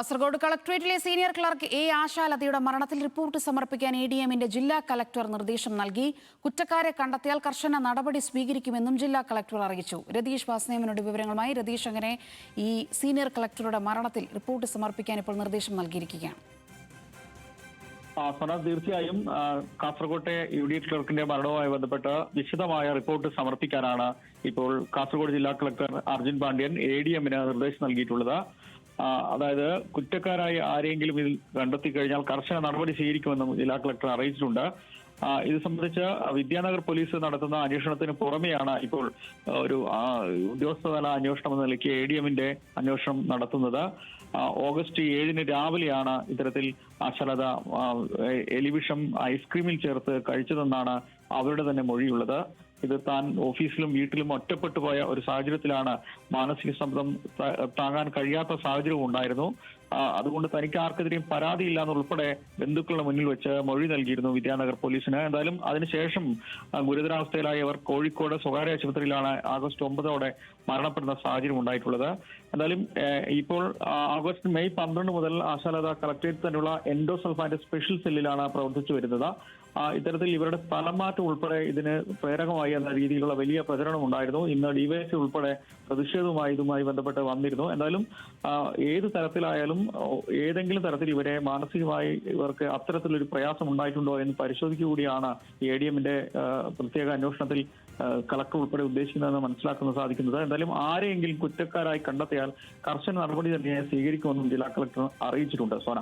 Kasaragod കളക്ടറേറ്റിലെ senior clerk A ആശാലതയുടെ മരണത്തിൽ report സമർപ്പിക്കാൻ എഡിഎമ്മിന്റെ ജില്ലാ കളക്ടർ നിർദ്ദേശം നൽകി. കുറ്റക്കാരെ കണ്ടെത്തിയാൽ കർശന നടപടി സ്വീകരിക്കുമെന്നും ജില്ലാ കളക്ടർ അറിയിച്ചു. രതീഷ് വാസുദേവനോട് വിവരങ്ങളുമായി. രതീഷ്, അങ്ങനെ ഈ സീനിയർ കളക്ടറുടെ മരണത്തിൽ റിപ്പോർട്ട് സമർപ്പിക്കാൻ ഇപ്പോൾ നിർദ്ദേശം നൽകിയിരിക്കുകയാണ്. തീർച്ചയായും കാസർകോട്ടെ യു.ഡി. ക്ലർക്കിന്റെ മരണവുമായി ബന്ധപ്പെട്ട് വിശദമായ റിപ്പോർട്ട് സമർപ്പിക്കാനാണ് ഇപ്പോൾ കാസർഗോഡ് ജില്ലാ കളക്ടർ അർജുൻ പാണ്ഡ്യൻ എഡിഎമ്മിന് നിർദ്ദേശം നൽകിയിട്ടുള്ളത്. അതായത് കുറ്റക്കാരായി ആരെങ്കിലും ഇതിൽ കണ്ടെത്തി കഴിഞ്ഞാൽ കർശന നടപടി സ്വീകരിക്കുമെന്നും ജില്ലാ കളക്ടർ അറിയിച്ചിട്ടുണ്ട്. ഇത് സംബന്ധിച്ച് വിദ്യാനഗർ പോലീസ് നടത്തുന്ന അന്വേഷണത്തിന് പുറമെയാണ് ഇപ്പോൾ ഒരു ഉദ്യോഗസ്ഥതല അന്വേഷണം എന്ന നിലയ്ക്ക് എഡിഎമ്മിന്റെ അന്വേഷണം നടത്തുന്നത്. ഓഗസ്റ്റ് 7 രാവിലെയാണ് ഇത്തരത്തിൽ ആശാലത എലിവിഷം ഐസ്ക്രീമിൽ ചേർത്ത് കഴിച്ചതെന്നാണ് അവരുടെ തന്നെ മൊഴിയുള്ളത്. ഇത് താൻ ഓഫീസിലും വീട്ടിലും ഒറ്റപ്പെട്ടു പോയ ഒരു സാഹചര്യത്തിലാണ് മാനസിക സമ്മർദ്ദം താങ്ങാൻ കഴിയാത്ത സാഹചര്യവും ഉണ്ടായിരുന്നു. അതുകൊണ്ട് തനിക്ക് ആർക്കെതിരെയും പരാതിയില്ല എന്നുൾപ്പെടെ ബന്ധുക്കളുടെ മുന്നിൽ വെച്ച് മൊഴി നൽകിയിരുന്നു വിദ്യാനഗർ പോലീസിന്. എന്തായാലും അതിനുശേഷം ഗുരുതരാവസ്ഥയിലായവർ കോഴിക്കോട് സ്വകാര്യ ആശുപത്രിയിലാണ് ആഗസ്റ്റ് 9 മരണപ്പെടുന്ന സാഹചര്യം ഉണ്ടായിട്ടുള്ളത്. എന്തായാലും ഇപ്പോൾ മെയ് 12 മുതൽ ആശാലത കളക്ടറേറ്റ് തന്നെയുള്ള എൻഡോസൾഫാന്റെ സ്പെഷ്യൽ സെല്ലിലാണ് പ്രവർത്തിച്ചു വരുന്നത്. ഇത്തരത്തിൽ ഇവരുടെ സ്ഥലംമാറ്റം ഉൾപ്പെടെ ഇതിന് പ്രേരകമായി എന്ന രീതിയിലുള്ള വലിയ പ്രചരണം ഉണ്ടായിരുന്നു. ഇന്ന് ഡിവൈഎസ്പി ഉൾപ്പെടെ പ്രതിഷേധവുമായി ഇതുമായി ബന്ധപ്പെട്ട് വന്നിരുന്നു. എന്തായാലും ഏത് തരത്തിലായാലും ഏതെങ്കിലും തരത്തിൽ ഇവരെ മാനസികമായി ഇവർക്ക് അത്തരത്തിലൊരു പ്രയാസം ഉണ്ടായിട്ടുണ്ടോ എന്ന് പരിശോധിക്കുകയാണ് എഡിഎമ്മിന്റെ പ്രത്യേക അന്വേഷണത്തിൽ കളക്ടർ ഉൾപ്പെടെ ഉദ്ദേശിക്കുന്നതെന്ന് മനസ്സിലാക്കാൻ സാധിക്കുന്നത്. എന്തായാലും ആരെയെങ്കിലും കുറ്റക്കാരായി കണ്ടെത്തിയാൽ കർശന നടപടി തന്നെ സ്വീകരിക്കുമെന്നും ജില്ലാ കളക്ടർ അറിയിച്ചിട്ടുണ്ട്. സോന.